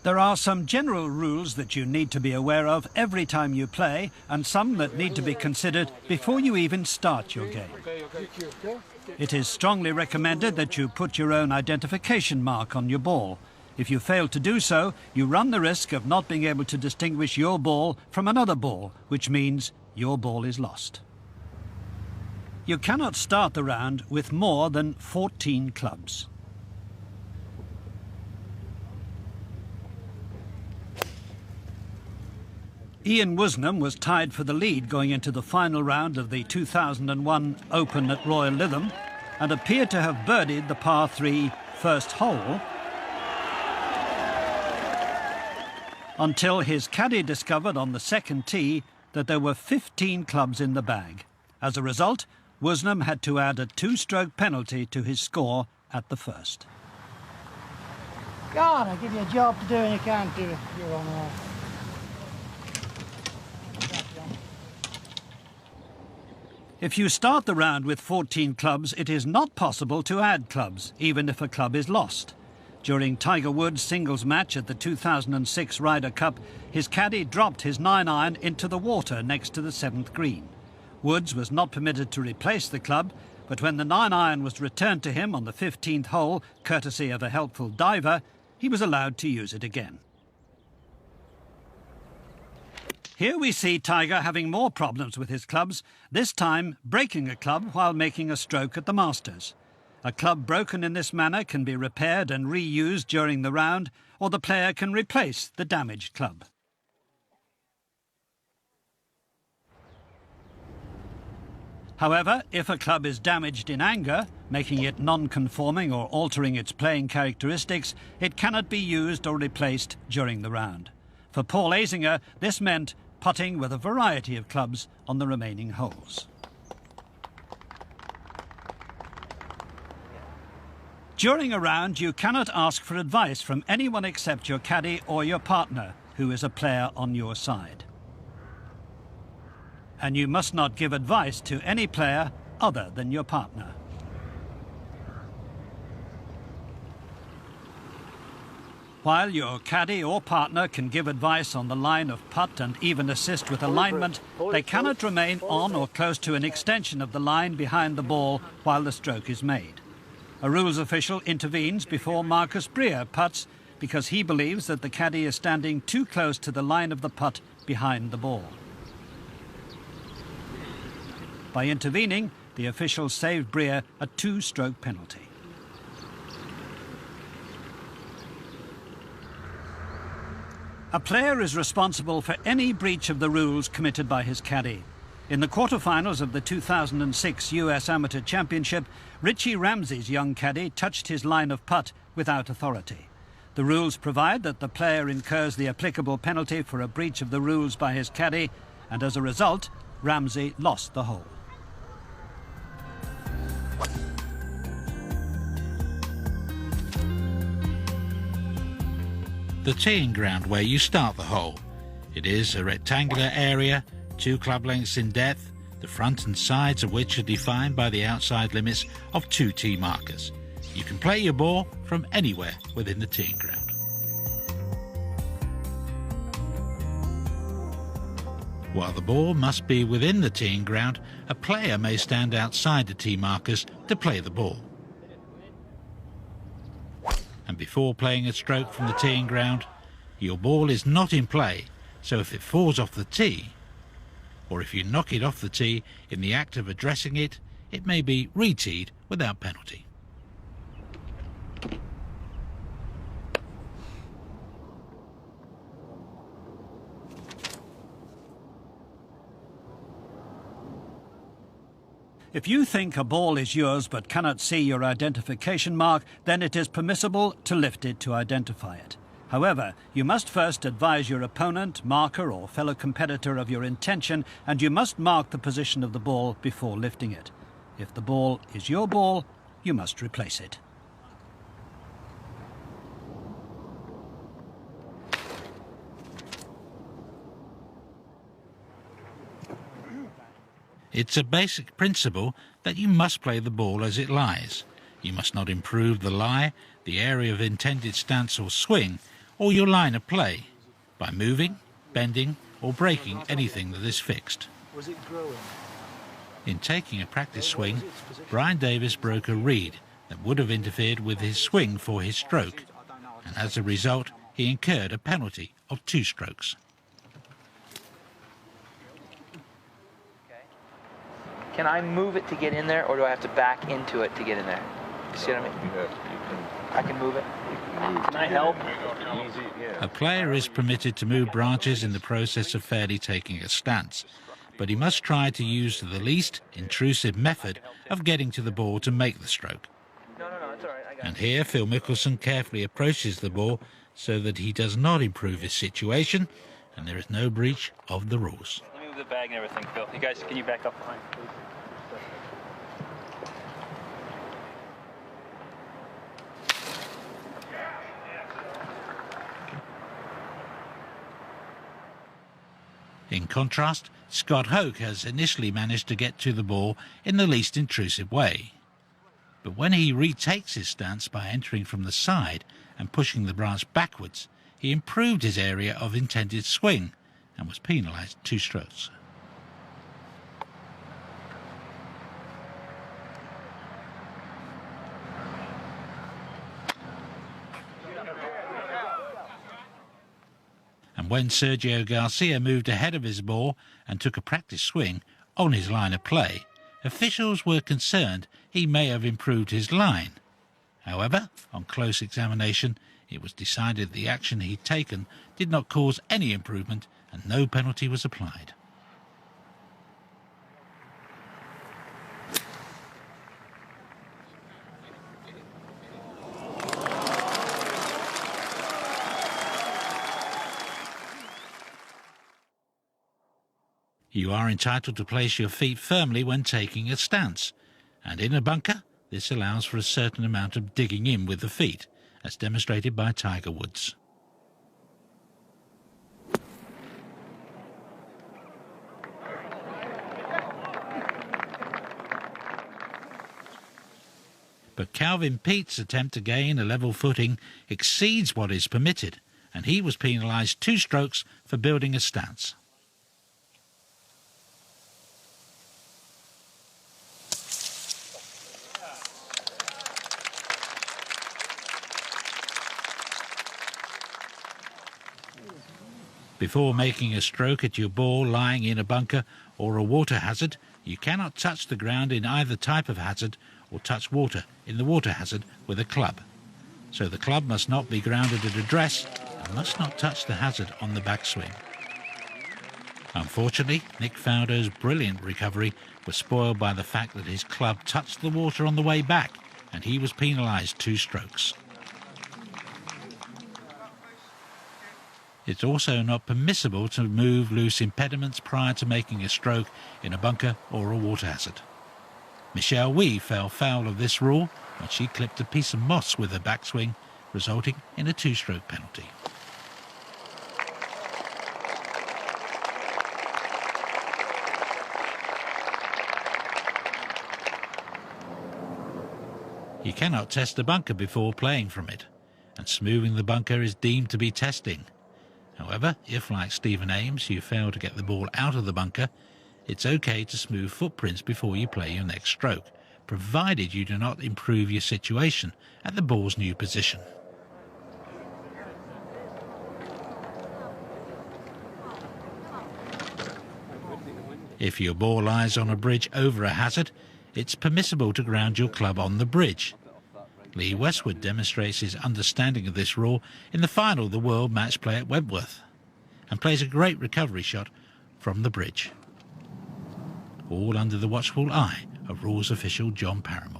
There are some general rules that you need to be aware of every time you play, and some that need to be considered before you even start your game. It is strongly recommended that you put your own identification mark on your ball. If you fail to do so, you run the risk of not being able to distinguish your ball from another ball, which means your ball is lost. You cannot start the round with more than 14 clubs. Ian Woosnam was tied for the lead going into the final round of the 2001 Open at Royal Lytham and appeared to have birdied the par 3 first hole until his caddy discovered on the second tee that there were 15 clubs in the bag. As a result, Woosnam had to add a 2-stroke penalty to his score at the first. God, I give you a job to do and you can't do it. You're on all. If you start the round with 14 clubs, it is not possible to add clubs, even if a club is lost. During Tiger Woods' singles match at the 2006 Ryder Cup, his caddy dropped his 9-iron into the water next to the 7th green. Woods was not permitted to replace the club, but when the 9-iron was returned to him on the 15th hole, courtesy of a helpful diver, he was allowed to use it again. Here we see Tiger having more problems with his clubs, this time breaking a club while making a stroke at the Masters. A club broken in this manner can be repaired and reused during the round, or the player can replace the damaged club. However, if a club is damaged in anger, making it non-conforming or altering its playing characteristics, it cannot be used or replaced during the round. For Paul Azinger, this meant putting with a variety of clubs on the remaining holes. During a round, you cannot ask for advice from anyone except your caddy or your partner, who is a player on your side. And you must not give advice to any player other than your partner. While your caddy or partner can give advice on the line of putt and even assist with alignment, they cannot remain on or close to an extension of the line behind the ball while the stroke is made. A rules official intervenes before Marcus Breer putts because he believes that the caddy is standing too close to the line of the putt behind the ball. By intervening, the official saved Breer a 2-stroke penalty. A player is responsible for any breach of the rules committed by his caddy. In the quarterfinals of the 2006 US Amateur Championship, Richie Ramsey's young caddy touched his line of putt without authority. The rules provide that the player incurs the applicable penalty for a breach of the rules by his caddy, and as a result, Ramsey lost the hole. The teeing ground where you start the hole. It is a rectangular area, 2 club lengths in depth, the front and sides of which are defined by the outside limits of 2 tee markers. You can play your ball from anywhere within the teeing ground. While the ball must be within the teeing ground, a player may stand outside the tee markers to play the ball. And before playing a stroke from the teeing ground, your ball is not in play, so if it falls off the tee, or if you knock it off the tee in the act of addressing it, it may be re-teed without penalty. If you think a ball is yours but cannot see your identification mark, then it is permissible to lift it to identify it. However, you must first advise your opponent, marker or fellow competitor of your intention, and you must mark the position of the ball before lifting it. If the ball is your ball, you must replace it. It's a basic principle that you must play the ball as it lies. You must not improve the lie, the area of intended stance or swing, or your line of play by moving, bending or breaking anything that is fixed. Was it growing? In taking a practice swing, Brian Davis broke a reed that would have interfered with his swing for his stroke, and as a result he incurred a penalty of 2 strokes. Can I move it to get in there, or do I have to back into it to get in there? See what I mean? I can move it. Can I help? A player is permitted to move branches in the process of fairly taking a stance, but he must try to use the least intrusive method of getting to the ball to make the stroke. No, it's all right. I got And here Phil Mickelson carefully approaches the ball so that he does not improve his situation and there is no breach of the rules. Let me move the bag and everything, Phil. You guys, can you back up behind, please? In contrast, Scott Hoke has initially managed to get to the ball in the least intrusive way. But when he retakes his stance by entering from the side and pushing the branch backwards, he improved his area of intended swing and was penalised 2 strokes. And when Sergio Garcia moved ahead of his ball and took a practice swing on his line of play, officials were concerned he may have improved his line. However, on close examination, it was decided the action he'd taken did not cause any improvement and no penalty was applied. You are entitled to place your feet firmly when taking a stance, and in a bunker, this allows for a certain amount of digging in with the feet, as demonstrated by Tiger Woods. But Calvin Peet's attempt to gain a level footing exceeds what is permitted, and he was penalised 2 strokes for building a stance. Before making a stroke at your ball lying in a bunker or a water hazard, you cannot touch the ground in either type of hazard or touch water in the water hazard with a club. So the club must not be grounded at address and must not touch the hazard on the backswing. Unfortunately, Nick Faldo's brilliant recovery was spoiled by the fact that his club touched the water on the way back and he was penalised 2 strokes. It's also not permissible to move loose impediments prior to making a stroke in a bunker or a water hazard. Michelle Wie fell foul of this rule when she clipped a piece of moss with her backswing, resulting in a 2-stroke penalty. You cannot test a bunker before playing from it, and smoothing the bunker is deemed to be testing. However, if, like Stephen Ames, you fail to get the ball out of the bunker, it's okay to smooth footprints before you play your next stroke, provided you do not improve your situation at the ball's new position. If your ball lies on a bridge over a hazard, it's permissible to ground your club on the bridge. Lee Westwood demonstrates his understanding of this rule in the final of the World Match Play at Wentworth and plays a great recovery shot from the bridge. All under the watchful eye of rules official John Paramore.